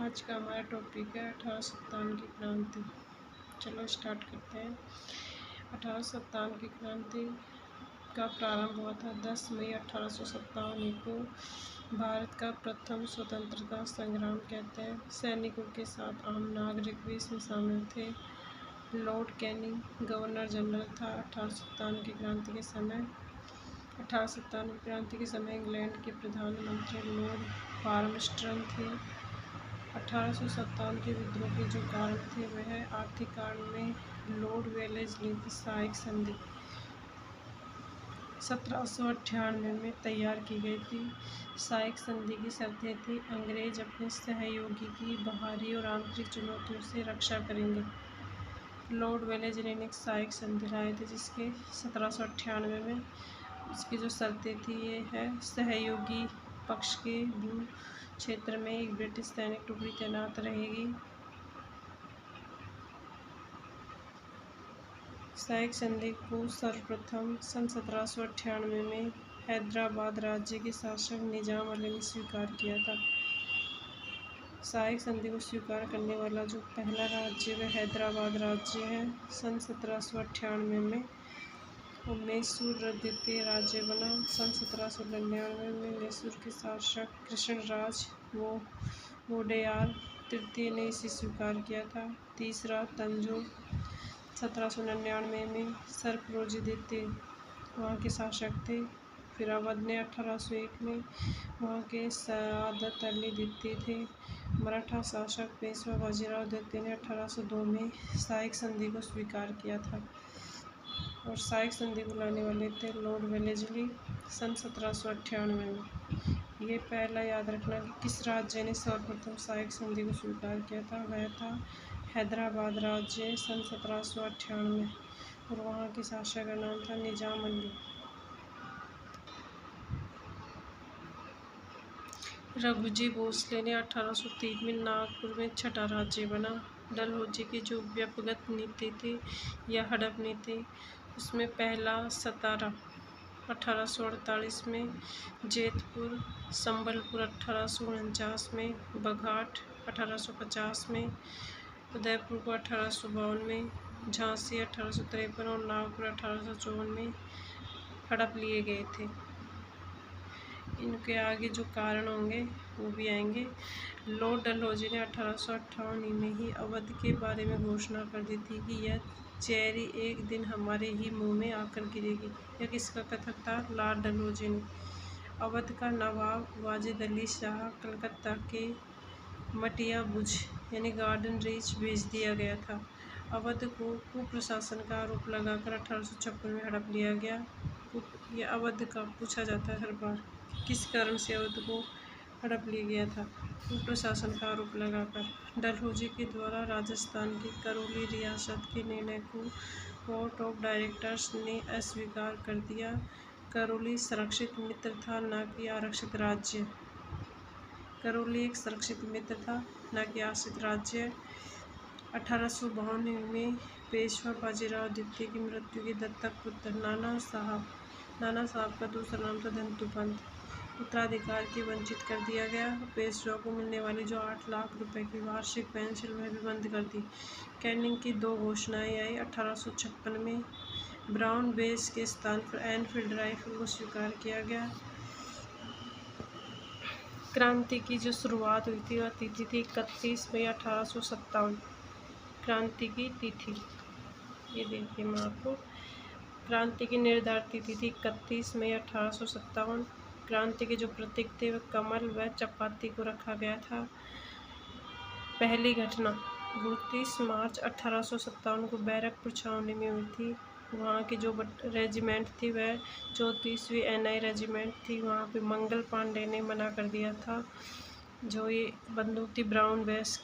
आज का हमारा टॉपिक है 1857 की क्रांति। चलो स्टार्ट करते हैं। 1857 की क्रांति का प्रारंभ हुआ था 10 मई 1857 को। भारत का प्रथम स्वतंत्रता संग्राम कहते हैं। सैनिकों के साथ आम नागरिक भी इसमें शामिल थे। लॉर्ड कैनिंग गवर्नर जनरल था 1857 की क्रांति के समय। 1857 की क्रांति के समय इंग्लैंड के प्रधानमंत्री लॉर्ड पाल्मर्स्टन थे। 1857 के विद्रोह के जो कारण थे वह आर्थिक कारण में लॉर्ड वेलेस्ली की सहायक संधि 1798 में तैयार की गई थी। सहायक संधि की शर्तें थी, अंग्रेज अपने सहयोगी की बाहरी और आंतरिक चुनौतियों से रक्षा करेंगे। लॉर्ड वेलेस्ली ने एक सहायक संधि लाए थे जिसके 1798 में इसकी जो शर्तें थी ये है, सहयोगी पक्ष के भू क्षेत्र में एक ब्रिटिश सैनिक टुकड़ी तैनात रहेगी। सहायक संधि को सर्वप्रथम सन 1798 में हैदराबाद राज्य के शासक निजाम अली ने स्वीकार किया था। सहायक संधि को स्वीकार करने वाला जो पहला राज्य वह हैदराबाद राज्य है। सन 1798 में मैसूर द्वितीय राज्य बना। सन 1799 में मैसूर के शासक कृष्णराज वोडेयार तृतीय ने इसे स्वीकार किया था। तीसरा तंजौर 1799 में सरफरोजी द्वितीय वहाँ के शासक थे। फिर अवध ने 1801 में वहाँ के सादत अली द्वितीय थे। मराठा शासक पेशवा बाजीराव द्वितीय ने 1802 में सहायक संधि को स्वीकार किया था और सहायक संधि को लाने वाले थे लॉर्ड वेलेस्ली सन 1798 में। ये पहला याद रखना कि किस राज्य ने सर्वप्रथम सहायक संधि को स्वीकार किया था, वह था हैदराबाद राज्य सन 1798 और वहाँ के शासक का नाम था निजाम अली। रघुजी भोसले ने 1803 में नागपुर में छठा राज्य बना। डलहौजी की जो व्यपगत नीति थी या हड़प नीति, उसमें पहला सतारा 1848 में, जैतपुर, संबलपुर 1849 में, बघाट 1850 में, उदयपुर को 1852 में, झांसी 1853 और नागपुर 1854 में हड़प लिए गए थे। इनके आगे जो कारण होंगे वो भी आएंगे। लॉर्ड डलहौजी ने 1858 में ही अवध के बारे में घोषणा कर दी थी कि यह चेरी एक दिन हमारे ही मुंह में आकर गिरेगी। यह किसका कथन था? लॉर्ड डलहौजी ने। अवध का नवाब वाजिद अली शाह कलकत्ता के मटिया बुज यानी गार्डन रीच भेज दिया गया था। अवध को कुप्रशासन का आरोप लगाकर 1856 में हड़प लिया गया। यह अवध का पूछा जाता है हर बार, किस कारण से अवध को हड़प लिया गया था? कुप्रशासन का आरोप लगाकर। डलहौजी के द्वारा राजस्थान की करौली रियासत के निर्णय को कोर्ट ऑफ डायरेक्टर्स ने अस्वीकार कर दिया। करौली संरक्षित मित्र था, न कि आरक्षित राज्य। करौली एक संरक्षित मित्र था, न कि आरक्षित राज्य। 1852 में पेशवा बाजीराव द्वितीय की मृत्यु के दत्तक पुत्र नाना साहब का दूसरा नाम था धंतु पंत, उत्तराधिकार के वंचित कर दिया गया। पेशवा को मिलने वाली जो 8 लाख रुपए की वार्षिक पेंशन वह भी बंद कर दी। कैनिंग की 2 घोषणाएं आई। 1856 में ब्राउन बेस के स्थान पर एनफील्ड राइफल को स्वीकार किया गया। क्रांति की जो शुरुआत हुई थी वह तिथि थी 31 मई 1857। क्रांति की तिथि ये देखिए मैं आपको, क्रांति की निर्धारित तिथि थी 31 मई 1857। क्रांति के जो प्रतीक थे वह कमल व चपाती को रखा गया था। पहली घटना 29 मार्च 1857 को बैरकपुर छावनी में हुई थी। वहाँ की जो रेजिमेंट थी वह 34वीं NI रेजिमेंट थी। वहाँ पे मंगल पांडे ने मना कर दिया था, जो ये बंदूक थी ब्राउन बेस,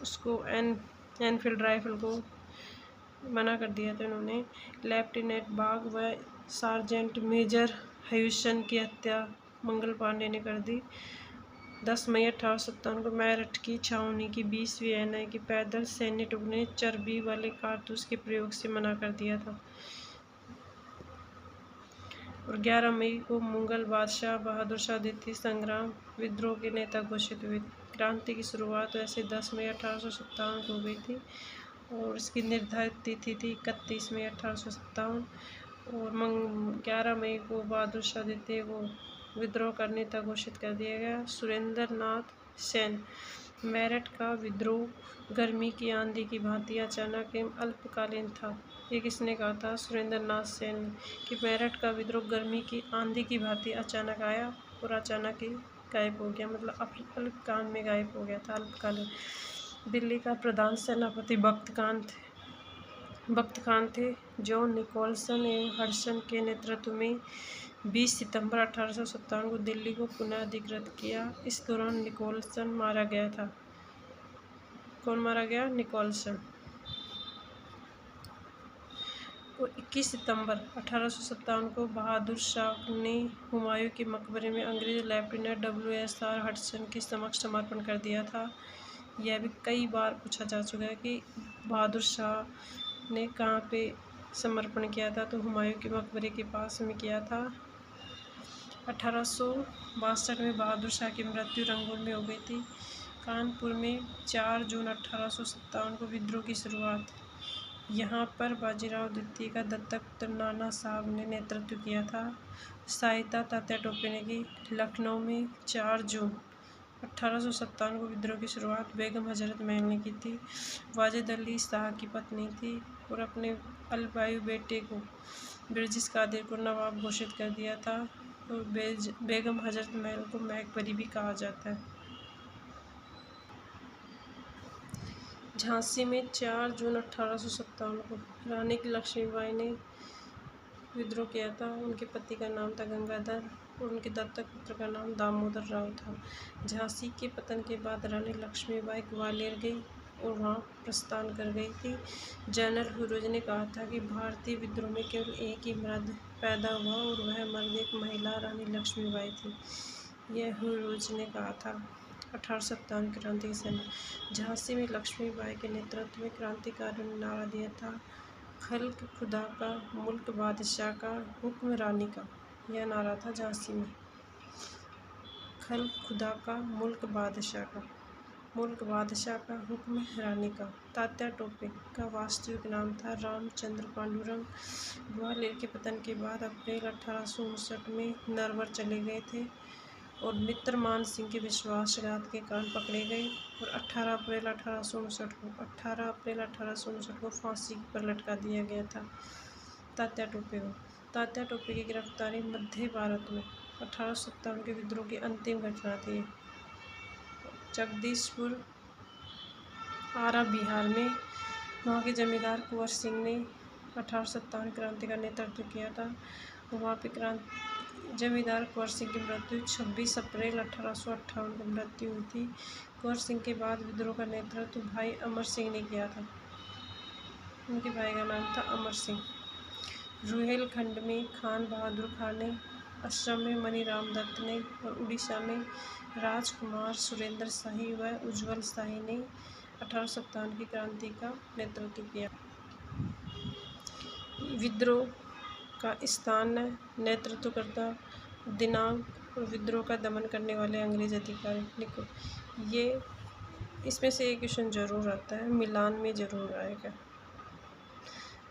उसको एनफील्ड राइफल को मना कर दिया था इन्होंने। लेफ्टिनेंट बाग व सार्जेंट मेजर ह्यूसन की हत्या मंगल पांडे ने कर दी। 10 मई 1857 को मेरठ की छावनी की 20वीं NI की पैदल सैन्य टुकड़ी ने चर्बी वाले कारतूस के प्रयोग से मना कर दिया था। और 11 मई को मुगल बादशाह बहादुर शाह द्वितीय संग्राम विद्रोह के नेता घोषित हुए। क्रांति की शुरुआत वैसे 10 मई 1857 को हुई थी और इसकी निर्धारित तिथि थी 31 मई 1857 और 11 मई को बहादुर शाह द्वितीय को विद्रोह का नेता घोषित कर दिया गया। सुरेंद्र नाथ सेन। मेरठ का विद्रोह गर्मी की आंधी की भांति अचानक एवं अल्पकालीन था। ये किसने कहा था? सुरेंद्र नाथ सेन ने, कि मेरठ का विद्रोह गर्मी की आंधी की भांति अचानक आया और अचानक ही गायब हो गया, मतलब अल्पकाल में गायब हो गया था, अल्पकालीन। दिल्ली का प्रधान सेनापति बख्त खान थे। जॉन निकोलसन एवं हडसन के नेतृत्व में 20 सितंबर 1857 को दिल्ली को पुनः अधिकृत किया। इस दौरान निकोलसन मारा गया था। कौन मारा गया? निकोलसन। और 21 सितंबर 1857 को बहादुर शाह ने हुमायूं के मकबरे में अंग्रेज लेफ्टिनेंट WSR हडसन के समक्ष समर्पण कर दिया था। यह भी कई बार पूछा जा चुका है कि बहादुर शाह ने कहाँ पे समर्पण किया था, तो हुमायूं के मकबरे के पास में किया था। 1862 में बहादुर शाह की मृत्यु रंगून में हो गई थी। कानपुर में 4 जून 1857 को विद्रोह की शुरुआत। यहाँ पर बाजीराव द्वितीय का दत्तक पुत्र नाना साहब ने नेतृत्व किया था। सहायता तात्या टोपे ने की। लखनऊ में 4 जून 1857 को विद्रोह की शुरुआत बेगम हजरत महल ने की थी। वाजिद अली शाह की पत्नी थी और अपने अलबायु बेटे को बिरजिस कादिर को नवाब घोषित कर दिया था। और बेगम हजरत महल को महकपरी भी कहा जाता है। झांसी में 4 जून 1857 को रानी की लक्ष्मीबाई ने विद्रोह किया था। उनके पति का नाम था गंगाधर और उनके दत्तक पुत्र का नाम दामोदर राव था। झांसी के पतन के बाद रानी लक्ष्मीबाई ग्वालियर गई और वहां प्रस्थान कर गई थी। जनरल हुरोज ने कहा था कि भारतीय विद्रोह में केवल एक ही मर्द पैदा हुआ और वह मर्द एक महिला रानी लक्ष्मीबाई थी। यह हुरोज ने कहा था। 1857 क्रांति की सेना। झांसी में लक्ष्मीबाई के नेतृत्व में क्रांतिकारियों ने नारा दिया था, खल्क खुदा का, मुल्क बादशाह का, हुक्म रानी का। यह नारा था झांसी में। खल्क खुदा का, मुल्क बादशाह का, मुल्क बादशाह का, हुक्म रानी का। तात्या टोपे का वास्तविक नाम था रामचंद्र पांडुरंग। ग्वालियर के पतन के बाद अप्रैल 1859 में नरवर चले गए थे और मित्र मान सिंह के विश्वासघात के कारण पकड़े गए और 18 अप्रैल 1859 को फांसी पर लटका दिया गया था तात्या टोपे को। तात्या टोपे की गिरफ्तारी मध्य भारत में 1857 के विद्रोह की अंतिम घटना थी। जगदीशपुर आरा बिहार में वहाँ के जमींदार कुंवर सिंह ने 1857 क्रांति का नेतृत्व किया था। वहाँ पे जमींदार कुंवर सिंह की मृत्यु 26 अप्रैल 1858 को मृत्यु हुई थी। कुंवर सिंह के बाद विद्रोह का नेतृत्व भाई अमर सिंह ने किया था। उनके भाई का नाम था अमर सिंह। रुहेलखंड में खान बहादुर खान ने, असम में मनीराम दत्त ने और उड़ीसा में राजकुमार सुरेंद्र शाही व उज्ज्वल शाही ने 1857 की क्रांति का नेतृत्व किया। विद्रोह का स्थान, नेतृत्वकर्ता, दिनांक और विद्रोह का दमन करने वाले अंग्रेज अधिकारी लिखो। ये इसमें से एक क्वेश्चन जरूर आता है, मिलान में जरूर आएगा,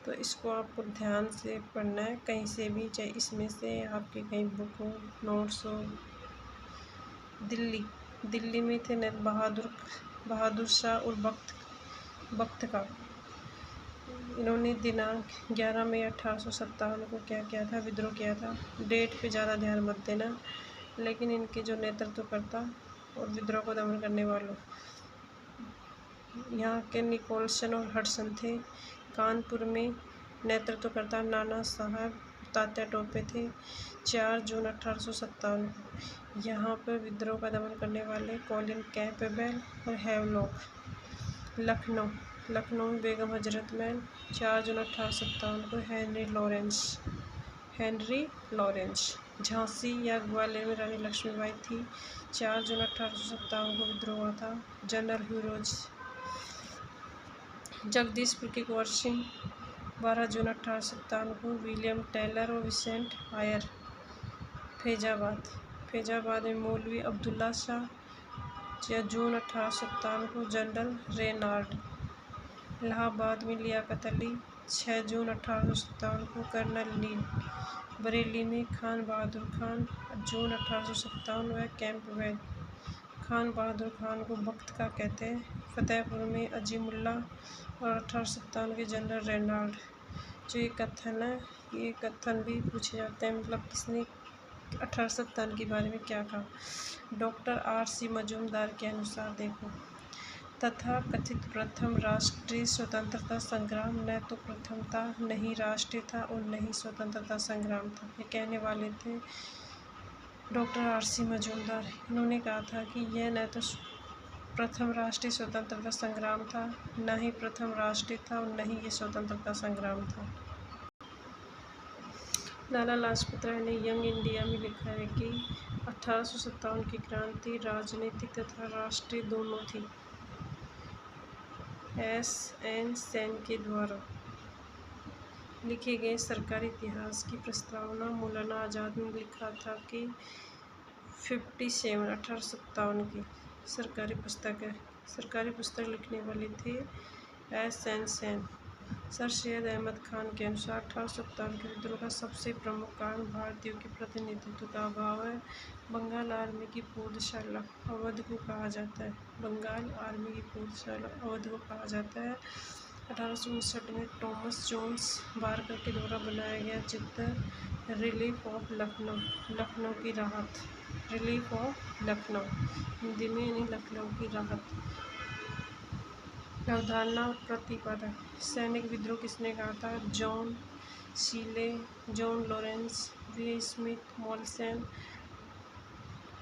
तो इसको आपको ध्यान से पढ़ना है कहीं से भी, चाहे इसमें से आपकी कहीं बुक हो, नोट्स हो। दिल्ली में थे बहादुर शाह और बख्त का। इन्होंने दिनांक 11 मई 1857 को क्या किया था? विद्रोह किया था। डेट पे ज़्यादा ध्यान मत देना, लेकिन इनके जो नेतृत्वकर्ता और विद्रोह को दमन करने वालों, यहाँ के निकोलसन और हडसन थे। कानपुर में नेतृत्वकर्ता नाना साहब तात्या टोपे थे। 4 जून 1857 को यहाँ पर विद्रोह का दमन करने वाले कॉलिन कैम्पबेल और हैवलॉक। लखनऊ में बेगम हजरत महल। 4 जून 1857 को हेनरी लॉरेंस। झांसी या ग्वालियर में रानी लक्ष्मीबाई थी। 4 जून 1857 को विद्रोह हुआ था। जनरल हुरोज। जगदीशपुर के कुंवर सिंह। 12 जून 1857 को विलियम टेलर और विसेंट आयर। फैजाबाद में मौलवी अब्दुल्ला शाह, 6 जून 1857 को जनरल रेनाल्ड। इलाहाबाद में लियाकत अली, 6 जून 1857 को कर्नल नील। बरेली में खान बहादुर खान, जून 1857 व कैंपबेल। खान बहादुर खान को वक्त का कहते हैं। फतेहपुर में अजीमुल्ला और 1857 के जनरल रेनाल्ड। जो ये कथन है, ये कथन भी पूछे जाते हैं, मतलब किसने 1857 के बारे में क्या कहा। Doctor R.C. मजूमदार के अनुसार देखो, तथा कथित प्रथम राष्ट्रीय स्वतंत्रता संग्राम न तो प्रथम था, न ही राष्ट्रीय था और न ही स्वतंत्रता संग्राम था। ये कहने वाले थे डॉक्टर R.C. मजूमदार। इन्होंने कहा था कि यह न तो प्रथम राष्ट्रीय स्वतंत्रता संग्राम था, न ही प्रथम राष्ट्रीय था और न ही ये स्वतंत्रता संग्राम था। लाला लाजपत राय ने यंग इंडिया में लिखा है कि 1857 की क्रांति राजनीतिक तथा राष्ट्रीय दोनों थी। S.N. सेन के द्वारा लिखे गए सरकारी इतिहास की प्रस्तावना मौलाना आज़ाद ने लिखा था कि 1857 की सरकारी पुस्तक है। सरकारी पुस्तक लिखने वाले थे S.N. सेन। सर सैयद अहमद खान के अनुसार 1857 के विद्रोह का सबसे प्रमुख कारण भारतीयों के प्रतिनिधित्व का अभाव है। बंगाल आर्मी की पौधशाला अवध को कहा जाता है। बंगाल आर्मी की पौधशाला अवध को कहा जाता है। 1859 में थॉमस जोन्स बारकर के द्वारा बनाया गया चित्र रिलीफ ऑफ लखनऊ, लखनऊ की राहत, रिलीफ ऑफ लखनऊ, हिंदी में यानी लखनऊ की राहत। अवधारणा और प्रतिपादन। सैनिक विद्रोह किसने कहा था? John Seeley, John Lawrence, V Smith, Malleson,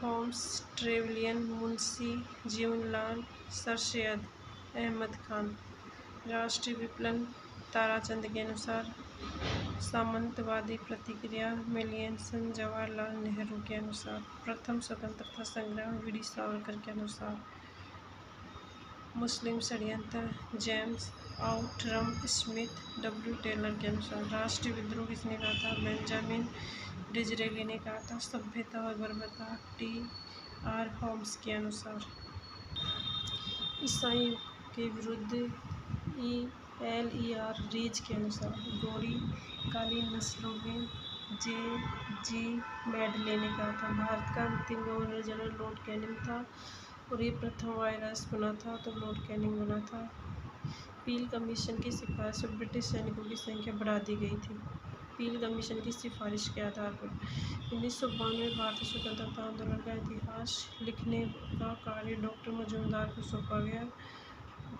Holmes, Trevelyan, Munshi Jiwanlal, sir Syed Ahmad Khan. राष्ट्रीय विप्लव ताराचंद के अनुसार सामंतवादी प्रतिक्रिया मेलियनसन जवाहरलाल नेहरू के अनुसार। प्रथम स्वतंत्रता संग्राम वी.डी. सावरकर के अनुसार। मुस्लिम षड्यंत्र James Outram Smith, W. Taylor के अनुसार। राष्ट्रीय विद्रोह किसने कहा था? बेंजामिन डिज़रेली ने कहा था। सभ्यता और बर्बरता T.R. होम्स के अनुसार। ईसाइयों के विरुद्ध E.L.E.R. रीज के अनुसार। गोरी काली नस्लों में J.G. मेडले ने कहा था। भारत का अंतिम गवर्नर जनरल लॉर्ड कैनिंग था और ये प्रथम वायरस बना था तो लॉर्ड कैनिंग बना था। पील कमीशन की सिफारिश से ब्रिटिश सैनिकों की संख्या बढ़ा दी गई थी। पील कमीशन की सिफारिश के आधार पर 1952 में भारतीय स्वतंत्रता आंदोलन का इतिहास लिखने का कार्य डॉक्टर मजूमदार को सौंपा गया।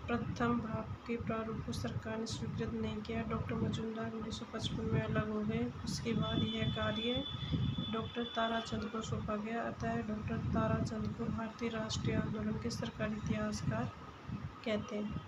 प्रथम भाग के प्रारूप को सरकार ने स्वीकृत नहीं किया। डॉक्टर मजूमदार 1955 में अलग हो गए। उसके बाद यह कार्य डॉक्टर ताराचंद को सौंपा गया। अतः डॉक्टर ताराचंद को भारतीय राष्ट्रीय आंदोलन के सरकारी इतिहासकार कहते हैं।